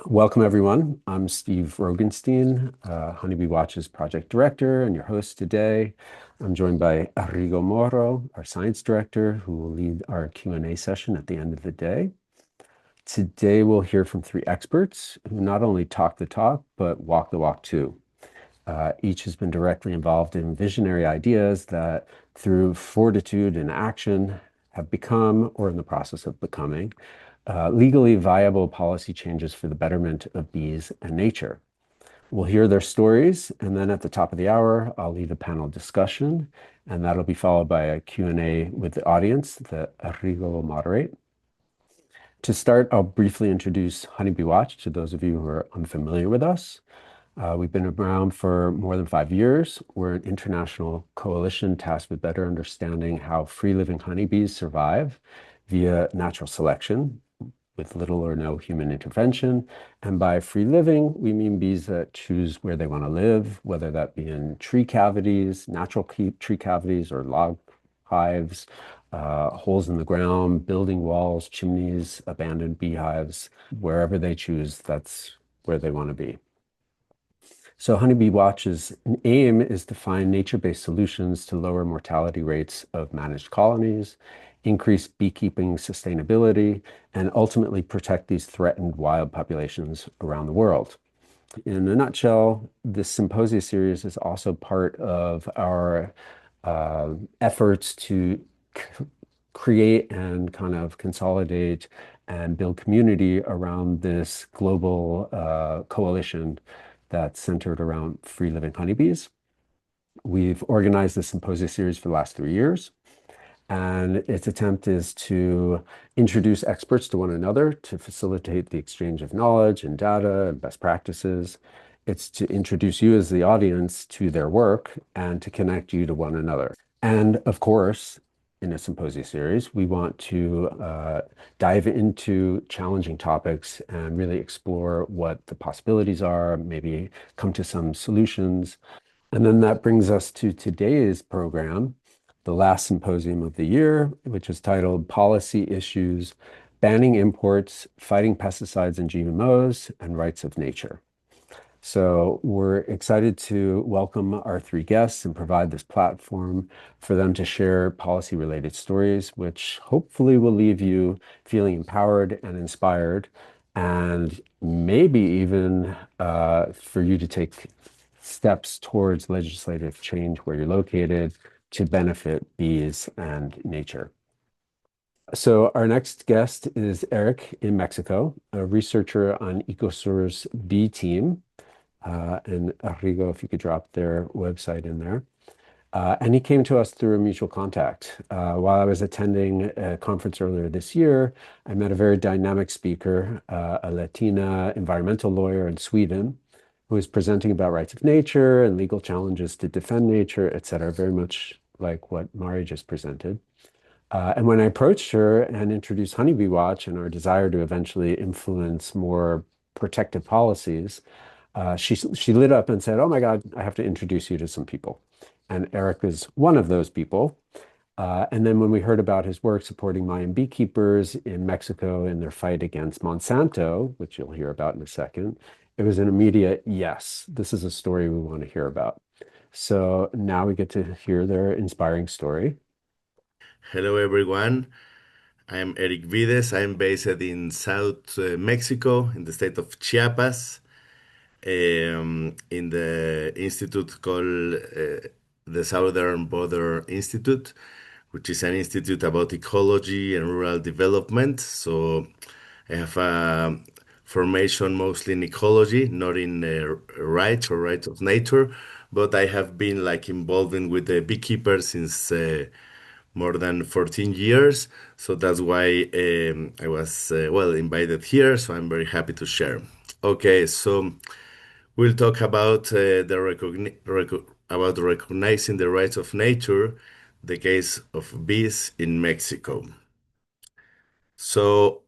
Welcome, everyone. I'm Steve Rogenstein, Honeybee Watch's project director and your host today. I'm joined by Arrigo Moro, our science director, who will lead our Q&A session at the end of the day. Today, we'll hear from three experts who not only talk the talk, but walk the walk too. Each has been directly involved in visionary ideas that, through fortitude and action, have become, or in the process of becoming, legally viable policy changes for the betterment of bees and nature. We'll hear their stories, and then at the top of the hour, I'll lead a panel discussion, and that'll be followed by a Q&A with the audience that Arrigo will moderate. To start, I'll briefly introduce Honeybee Watch to those of you who are unfamiliar with us. We've been around for more than 5 years. We're an international coalition tasked with better understanding how free-living honeybees survive via natural selection with little or no human intervention. And by free living, we mean bees that choose where they want to live, whether that be in tree cavities, natural tree cavities, or log hives, holes in the ground, building walls, chimneys, abandoned beehives. Wherever they choose, that's where they want to be. So Honeybee Watch's aim is to find nature-based solutions to lower mortality rates of managed colonies, increase beekeeping sustainability, and ultimately protect these threatened wild populations around the world. In a nutshell, this Symposia series is also part of our efforts to create and kind of consolidate and build community around this global coalition that's centered around free-living honeybees. We've organized the Symposia series for the last 3 years, and its attempt is to introduce experts to one another to facilitate the exchange of knowledge and data and best practices. It's to introduce you as the audience to their work and to connect you to one another. And of course, in a Symposia series, we want to dive into challenging topics and really explore what the possibilities are, maybe come to some solutions. And then that brings us to today's program, the last symposium of the year, which is titled Policy Issues, Banning Imports, Fighting Pesticides and GMOs, and Rights of Nature. So we're excited to welcome our three guests and provide this platform for them to share policy-related stories, which hopefully will leave you feeling empowered and inspired, and maybe even for you to take steps towards legislative change where you're located to benefit bees and nature. So our next guest is Eric in Mexico, a researcher on ECOSUR's bee team. And Arrigo, if you could drop their website in there. And he came to us through a mutual contact. While I was attending a conference earlier this year, I met a very dynamic speaker, a Latina environmental lawyer in Sweden, who was presenting about rights of nature and legal challenges to defend nature, et cetera, very much like what Mari just presented. And when I approached her and introduced Honeybee Watch and our desire to eventually influence more protective policies, she lit up and said, "Oh my God, I have to introduce you to some people." And Eric is one of those people. And then when we heard about his work supporting Mayan beekeepers in Mexico in their fight against Monsanto, which you'll hear about in a second, it was an immediate yes, this is a story we want to hear about. So now we get to hear their inspiring story. Hello, everyone. I'm Eric Vides. I'm based in South Mexico, in the state of Chiapas, in the institute called the Southern Border Institute, which is an institute about ecology and rural development. So I have a formation mostly in ecology, not in rights or rights of nature, but I have been like involving with the beekeepers since more than 14 years. So that's why I was well invited here. So I'm very happy to share. Okay, so we'll talk about about recognizing the rights of nature, the case of bees in Mexico. So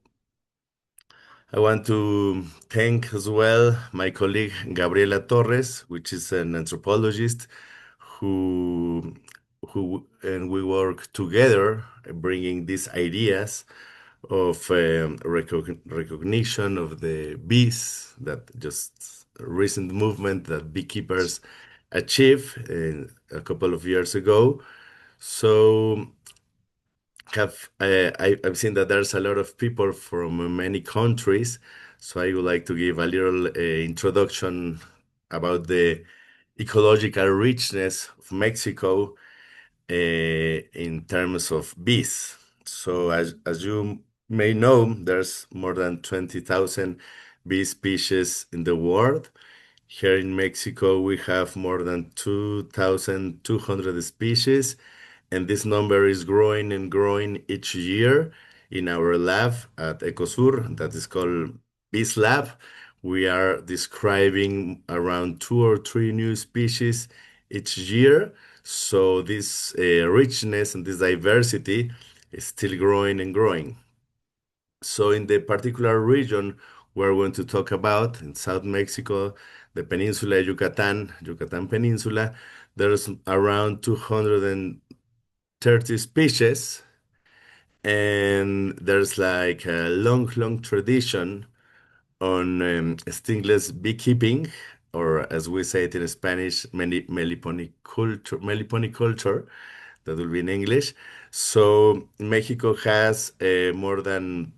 I want to thank as well my colleague Gabriela Torres, which is an anthropologist who and we work together bringing these ideas of recognition of the bees, that just a recent movement that beekeepers achieved a couple of years ago. So I've seen that there's a lot of people from many countries. So I would like to give a little introduction about the ecological richness of Mexico in terms of bees. So as you may know, there's more than 20,000 bee species in the world. Here in Mexico, we have more than 2,200 species, and this number is growing and growing each year. In our lab at ECOSUR, that is called Bees Lab, we are describing around two or three new species each year. So this richness and this diversity is still growing and growing. So in the particular region we're going to talk about in South Mexico, the Peninsula, Yucatán Peninsula, there's around 230 species, and there's like a long, long tradition on stingless beekeeping, or as we say it in Spanish, meliponiculture, that will be in English. So Mexico has more than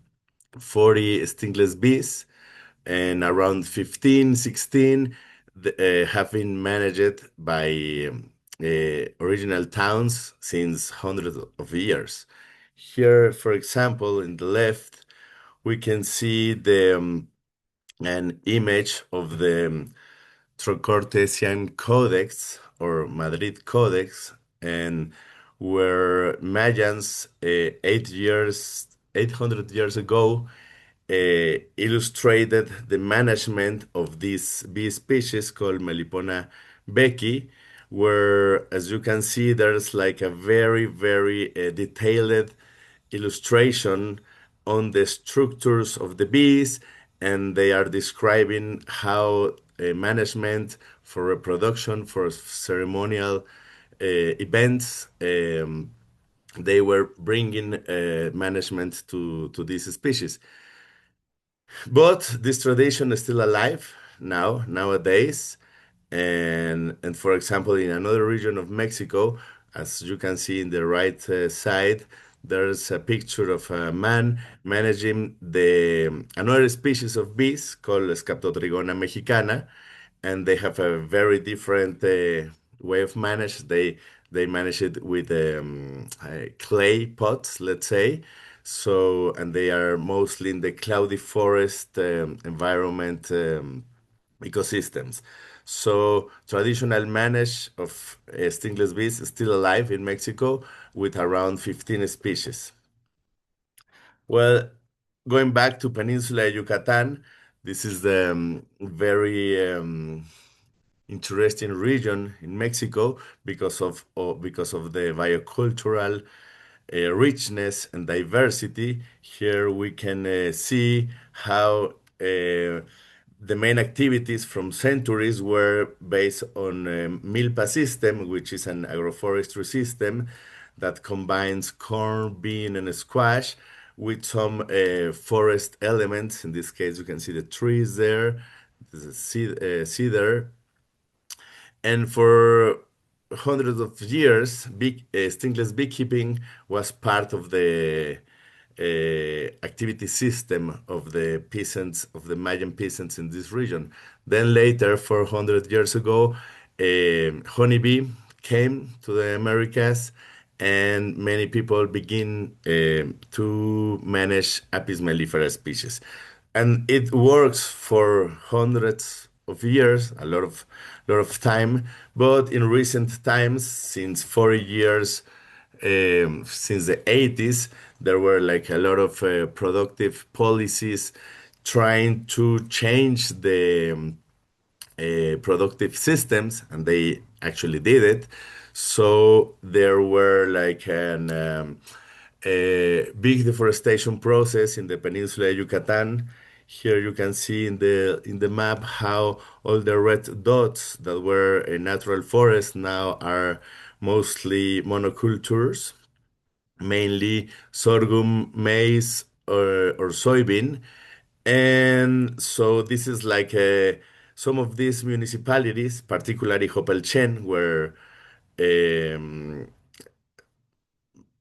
40 stingless bees, and around 15, 16 have been managed by original towns since hundreds of years. Here, for example, in the left, we can see an image of the Trocortesian Codex or Madrid Codex, and where Mayans 800 years ago illustrated the management of this bee species called Melipona becki, where, as you can see, there's like a very, very detailed illustration on the structures of the bees, and they are describing how management for reproduction, for ceremonial events, they were bringing management to this species. But this tradition is still alive nowadays. And for example, in another region of Mexico, as you can see in the right side, there's a picture of a man managing the another species of bees called Scaptotrigona mexicana, and they have a very different way of manage. They manage it with clay pots, let's say. So, and they are mostly in the cloudy forest environment ecosystems. So, traditional manage of stingless bees is still alive in Mexico with around 15 species. Well, going back to Peninsula Yucatan, this is the very interesting region in Mexico because of the biocultural richness and diversity. Here we can see how the main activities from centuries were based on milpa system, which is an agroforestry system that combines corn, bean, and squash with some forest elements. In this case, you can see the trees there. This is cedar, and for hundreds of years, stingless beekeeping was part of the activity system of the peasants, of the Mayan peasants in this region. Then later, 400 years ago, honeybee came to the Americas, and many people begin to manage Apis mellifera species. And it works for hundreds of years, lot of time. But in recent times, since 40 years, since the 80s, there were like a lot of productive policies trying to change the productive systems, and they actually did it. So there were like an a big deforestation process in the Peninsula Yucatan. Here you can see in the map how all the red dots that were a natural forest now are mostly monocultures, mainly sorghum, maize, or soybean. And so this is like some of these municipalities, particularly Hopelchen, where um,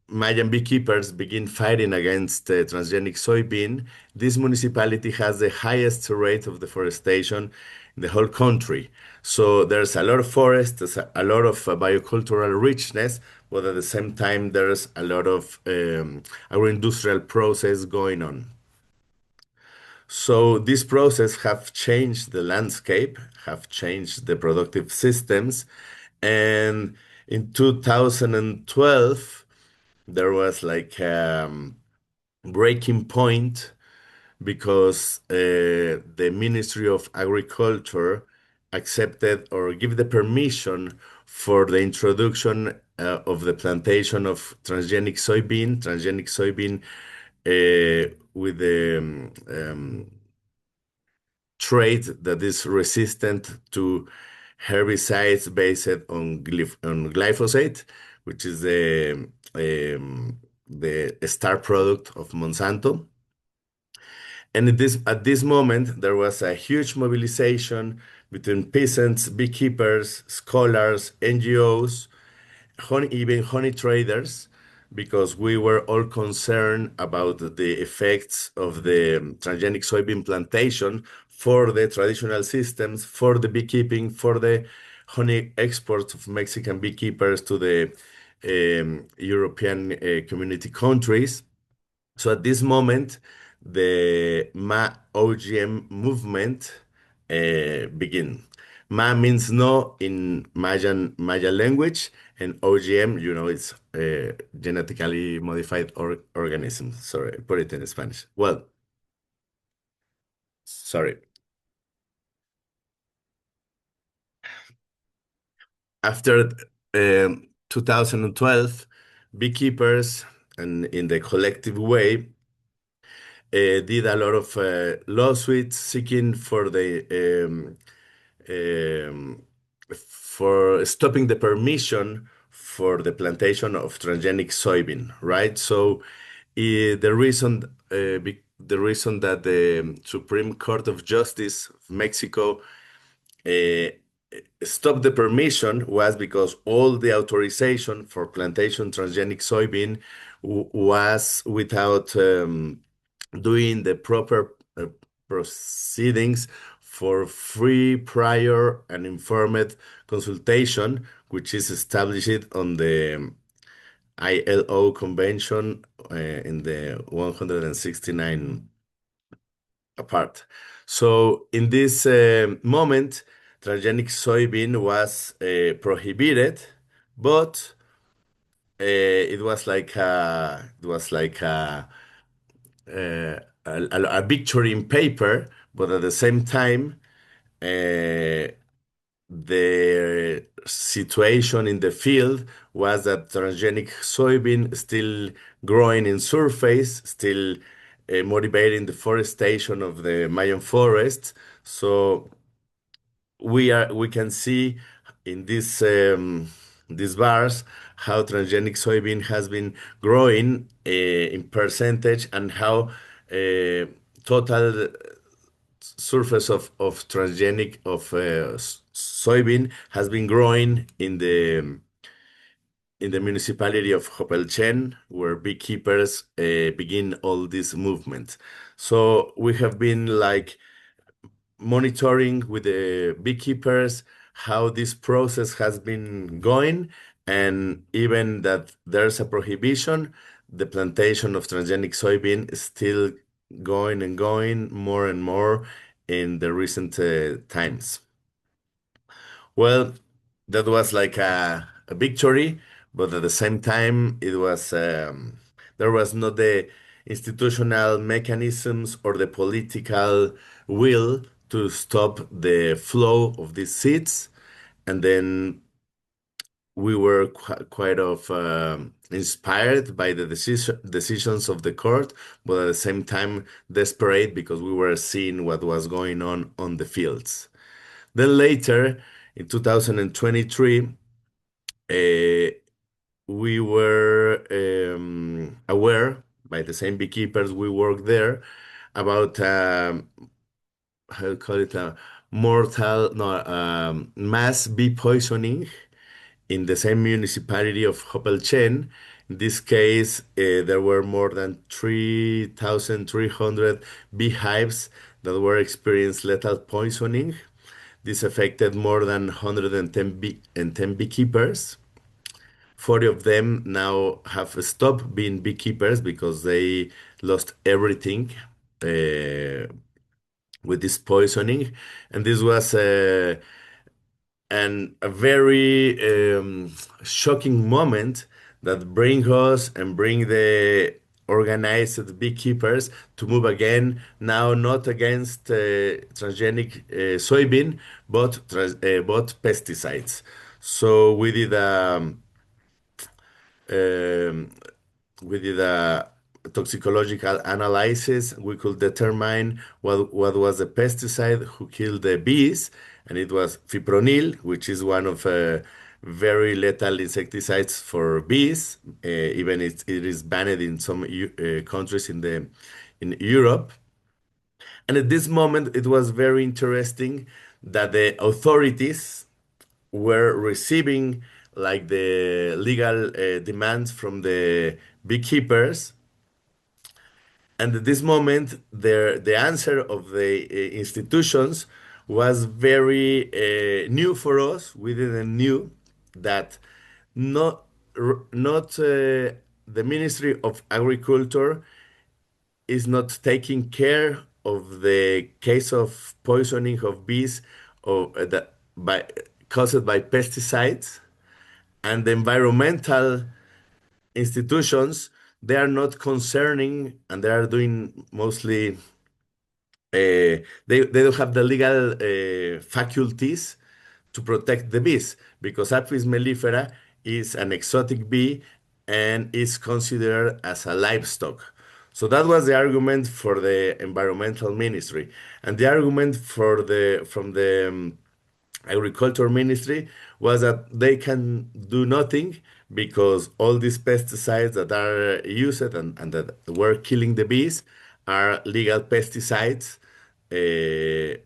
Mayan beekeepers begin fighting against transgenic soybean. This municipality has the highest rate of deforestation in the whole country. So there's a lot of forest, there's a lot of biocultural richness, but at the same time, there's a lot of agro-industrial process going on. So this process have changed the landscape, have changed the productive systems, and in 2012 there was like breaking point because the Ministry of Agriculture accepted or give the permission for the introduction of the plantation of transgenic soybean with the trait that is resistant to herbicides based on glyphosate, which is the star product of Monsanto. And at this moment, there was a huge mobilization between peasants, beekeepers, scholars, NGOs, even honey traders, because we were all concerned about the effects of the transgenic soybean plantation for the traditional systems, for the beekeeping, for the honey exports of Mexican beekeepers to the European community countries. So at this moment, the Ma OGM movement begin. Ma means no in Maya language, and OGM, it's genetically modified organisms. Sorry, I put it in Spanish. Well, sorry. After 2012, beekeepers and in the collective way did a lot of lawsuits seeking um, for stopping the permission for the plantation of transgenic soybean, right? So the reason that the Supreme Court of Justice of Mexico uh, stopped the permission was because all the authorization for plantation transgenic soybean was without doing the proper proceedings for free, prior, and informed consultation, which is established on the ILO convention in the 169 apart. So in this moment, transgenic soybean was prohibited, but it was like a victory in paper, but at the same time, uh, the situation in the field was that transgenic soybean still growing in surface, still motivating deforestation of the Mayan forest. So we can see in these bars how transgenic soybean has been growing in percentage and how total surface of transgenic of soybean has been growing in the municipality of Hopelchen, where beekeepers begin all this movement. So we have been like monitoring with the beekeepers how this process has been going, and even that there's a prohibition, the plantation of transgenic soybean is still going and going more and more in the recent times. Well, that was like a victory, but at the same time, it was there was not the institutional mechanisms or the political will to stop the flow of these seeds, and then we were quite of inspired by the decisions of the court, but at the same time desperate because we were seeing what was going on the fields. Then later, in 2023, we were aware by by the same beekeepers we work there about how you call it a mortal no mass bee poisoning in the same municipality of Hopelchen. In this case, there were more than 3,300 beehives that were experienced lethal poisoning. This affected more than 110 and 10 beekeepers. 40 of them now have stopped being beekeepers because they lost everything uh, with this poisoning. And this was a very shocking moment that bring us and bring the organized beekeepers to move again now not against transgenic soybean but pesticides. So um, we did a toxicological analysis. We could determine what was the pesticide who killed the bees, and it was fipronil, which is one of very lethal insecticides for bees. Even it is banned in some countries in Europe. And at this moment, it was very interesting that the authorities were receiving like the legal demands from the beekeepers. And at this moment, the answer of the institutions was very new for us. We didn't knew that not the Ministry of Agriculture is not taking care of the case of poisoning of bees or that by caused by pesticides, and the environmental institutions, they are not concerning, and they are doing mostly they don't have the legal faculties to protect the bees because Apis mellifera is an exotic bee and is considered as a livestock. So that was the argument for the environmental ministry, and the argument for the from the agriculture ministry was that they can do nothing because all these pesticides that are used and that were killing the bees are legal pesticides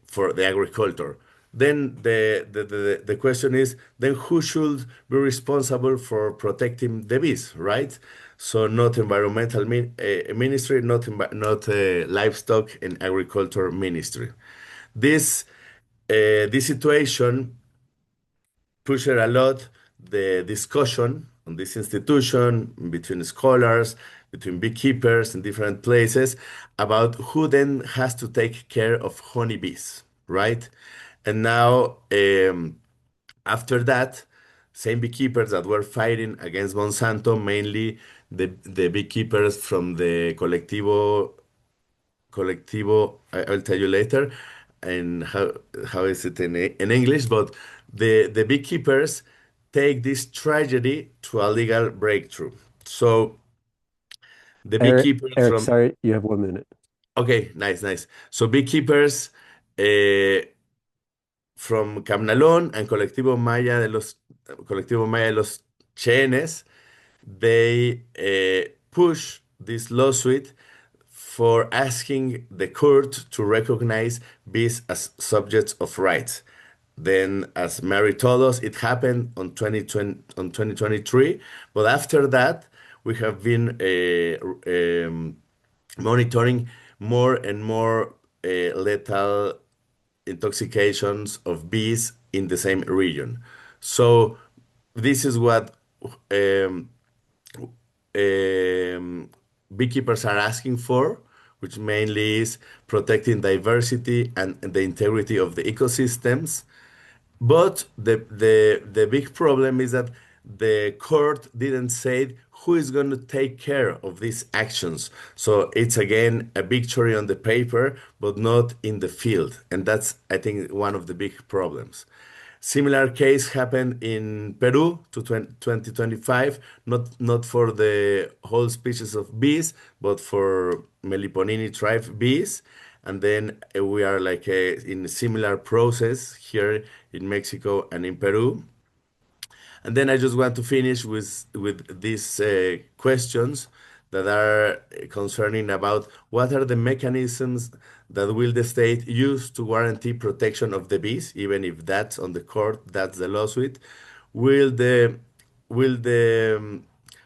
for the agriculture. Then the question is, then who should be responsible for protecting the bees, right? So not environmental ministry, not livestock and agriculture ministry. This this situation pushed a lot the discussion on this institution between scholars, between beekeepers in different places about who then has to take care of honeybees, right? And now, after that, same beekeepers that were fighting against Monsanto, mainly the beekeepers from the colectivo, I'll tell you later, and how is it in English, but the beekeepers take this tragedy to a legal breakthrough. So the Eric, beekeepers Eric, from sorry, you have 1 minute. okay, nice, nice. So beekeepers from Camnalón and Colectivo Maya de los Chenes, they push this lawsuit for asking the court to recognize bees as subjects of rights. Then, as Mary told us, it happened on 2023. But after that, we have been monitoring more and more lethal intoxications of bees in the same region. So this is what um, um, beekeepers are asking for, which mainly is protecting diversity and the integrity of the ecosystems. But the big problem is that the court didn't say who is going to take care of these actions. So it's again a victory on the paper, but not in the field. And that's, I think, one of the big problems. Similar case happened in Peru to 2025, not for the whole species of bees, but for Meliponini tribe bees. And then we are like in a similar process here in Mexico and in Peru. And then I just want to finish with these questions that are concerning about what are the mechanisms that will the state use to guarantee protection of the bees, even if that's on the court, that's the lawsuit. Will the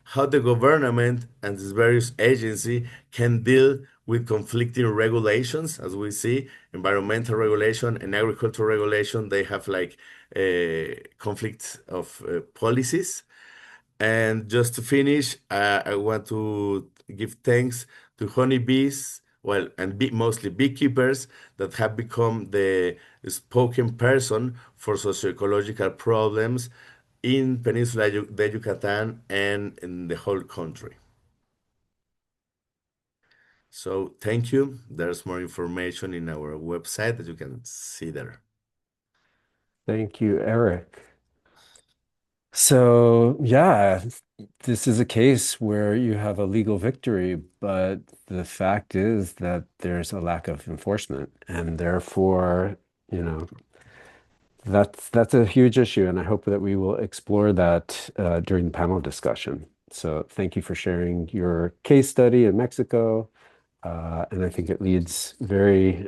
how the government and this various agency can deal with conflicting regulations, as we see, environmental regulation and agricultural regulation, they have like conflicts of policies. And just to finish, I want to give thanks to honeybees, well, and mostly beekeepers that have become the spoken person for socioecological problems in Peninsula, the Yucatan, and in the whole country. So thank you. There's more information in our website that you can see there. Thank you, Eric. So, yeah, this is a case where you have a legal victory, but the fact is that there's a lack of enforcement, and therefore, you know, that's a huge issue, and I hope that we will explore that during the panel discussion. So, thank you for sharing your case study in Mexico, and I think it leads very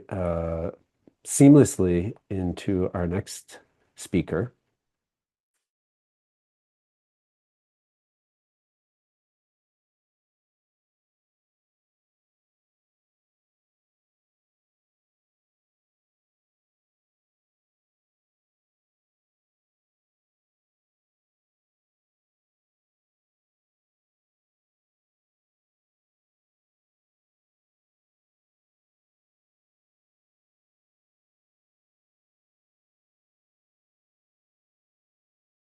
seamlessly into our next speaker.